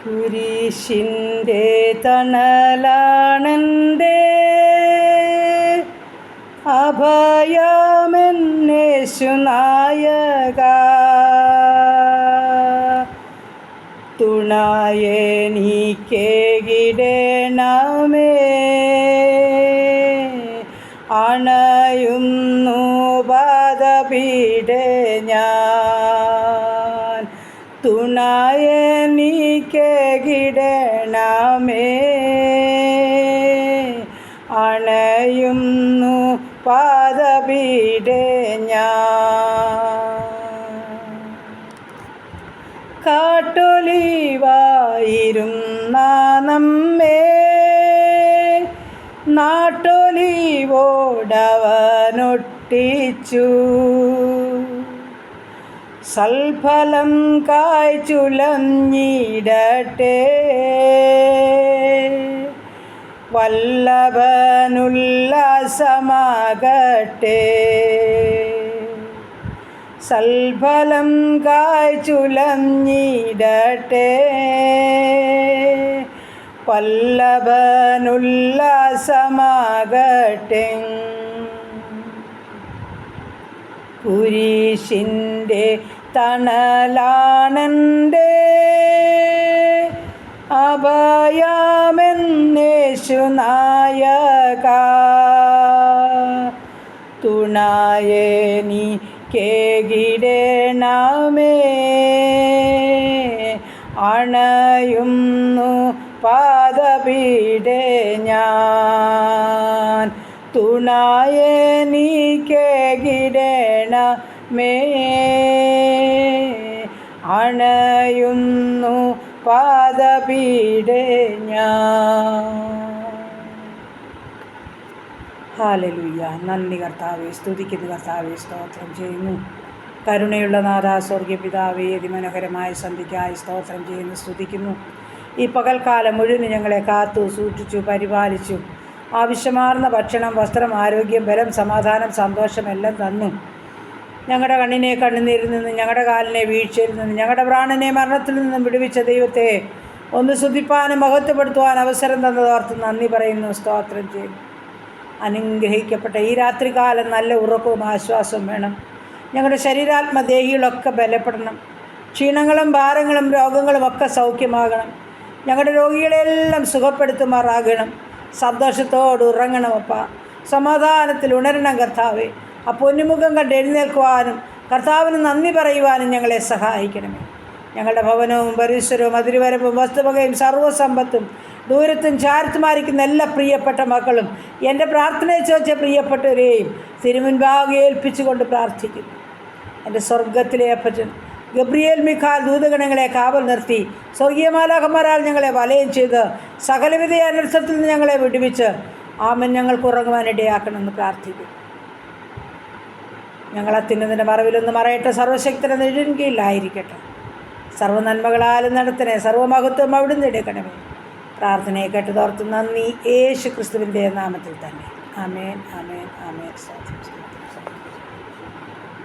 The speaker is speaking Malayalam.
കുരിശിൻ്റെ തണലാണെൻ്റെ അഭയമെന്നേശുനായക, തുണയെനിക്കേകിടണമേ. അണയുന്നു പാദപീഠേ ഞാൻ, തുണയെനിക്കേകിടണമേ. അണയുന്നു പാദപീഠേ ഞാൻ. കാട്ടൊലിവായിരുന്ന നമ്മെ നാട്ടൊലിവോടവനൊട്ടിച്ചു, സൽഫലം കായ്ച്ചുലഞ്ഞിടട്ടെ. വല്ലഭനുല്ലാസമാകട്ടെ, സൽഫലം കായ്ച്ചുലഞ്ഞിടട്ടെ. വല്ലഭനുല്ലാസമാകട്ടെ. കുരിശിൻ്റെ തണലാണെൻ്റെ അഭയമെന്നേശുനായക, തുണയെനിക്കേകിടണമേ. അണയുന്നു പാദപീഠേ ഞാൻ, തുണയെനിക്കേകിടണമേ. അണയുന്നു പാദപീഠേ ഞാൻ. ഹല്ലേലൂയ. നന്ദി കർത്താവേ, സ്തുതിക്കുന്നു കർത്താവേ, സ്തോത്രം ചെയ്യുന്നു. കരുണയുള്ള നാഥ, സ്വർഗീയ പിതാവേ, അതിമനോഹരമായ സന്ധ്യയ്ക്കായി സ്തോത്രം ചെയ്യുന്നു, സ്തുതിക്കുന്നു. ഈ പകൽക്കാലം മുഴുവൻ ഞങ്ങളെ കാത്തു സൂക്ഷിച്ചു പരിപാലിച്ചു. ആവശ്യമാർന്ന ഭക്ഷണം, വസ്ത്രം, ആരോഗ്യം, ബലം, സമാധാനം, സന്തോഷം എല്ലാം തന്നു. ഞങ്ങളുടെ കണ്ണിനെ കണ്ണുനീരിൽ നിന്ന്, ഞങ്ങളുടെ കാലിനെ വീഴ്ചയിൽ നിന്ന്, ഞങ്ങളുടെ പ്രാണനെ മരണത്തിൽ നിന്നും വിടുവിച്ച ദൈവത്തെ ഒന്ന് സ്തുതിപ്പാനും മഹത്വപ്പെടുത്തുവാൻ അവസരം തന്നതോർത്ത് നന്ദി പറയുന്നു, സ്തോത്രം ചെയ്യുന്നു. അനുഗ്രഹിക്കപ്പെട്ട ഈ രാത്രികാലം നല്ല ഉറക്കവും ആശ്വാസവും വേണം. ഞങ്ങളുടെ ശരീരാത്മദേഹികളൊക്കെ ബലപ്പെടണം. ക്ഷീണങ്ങളും ഭാരങ്ങളും രോഗങ്ങളും ഒക്കെ സൗഖ്യമാകണം. ഞങ്ങളുടെ രോഗികളെല്ലാം സുഖപ്പെടുത്തുമാറാകണം. സന്തോഷത്തോട് ഉറങ്ങണം അപ്പ, സമാധാനത്തിൽ ഉണരണം കർത്താവേ. ആ പൊന്നുമുഖം കണ്ട് എഴുന്നേൽക്കുവാനും കർത്താവിന് നന്ദി പറയുവാനും ഞങ്ങളെ സഹായിക്കണമേ. ഞങ്ങളുടെ ഭവനവും പരിസരവും അതിരുവരമ്പും വസ്തുവകയും സർവ്വസമ്പത്തും ദൂരത്തും ചാരത്തുമായിരിക്കുന്ന എല്ലാ പ്രിയപ്പെട്ട മക്കളും എൻ്റെ പ്രാർത്ഥനയെ ചോദിച്ച പ്രിയപ്പെട്ടവരെയും തിരുമുൻപാകെ ഏൽപ്പിച്ചുകൊണ്ട് പ്രാർത്ഥിക്കുന്നു. എൻ്റെ സ്വർഗത്തിലെ അപ്പച്ചൻ ഗബ്രിയേൽ മിഖാൽ ദൂതഗണങ്ങളെ കാവൽ നിർത്തി സ്വർഗീയമാലാഖന്മാരാൽ ഞങ്ങളെ വലയം ചെയ്ത് സകലവിധ അനർത്ഥത്തിൽ നിന്ന് ഞങ്ങളെ വിടുവിച്ച് ആമൻ ഞങ്ങൾക്ക് ഉറങ്ങുവാൻ ഇടയാക്കണമെന്ന് പ്രാർത്ഥിക്കുന്നു. ഞങ്ങളത്തിൻ്റെ മറവിലൊന്ന് മറയട്ടെ, സർവശക്തന്റെ നെടുങ്കീഴിലായിരിക്കട്ടെ. സർവ്വനന്മകളാലും നടത്തണേ, സർവ്വമഹത്വം അവിടുന്ന് എടുക്കണമേ. പ്രാർത്ഥനയെ കേട്ടതോർത്ത് നന്ദി, യേശു ക്രിസ്തുവിൻ്റെ നാമത്തിൽ തന്നെ. ആമേൻ, ആമേൻ, ആമേൻ.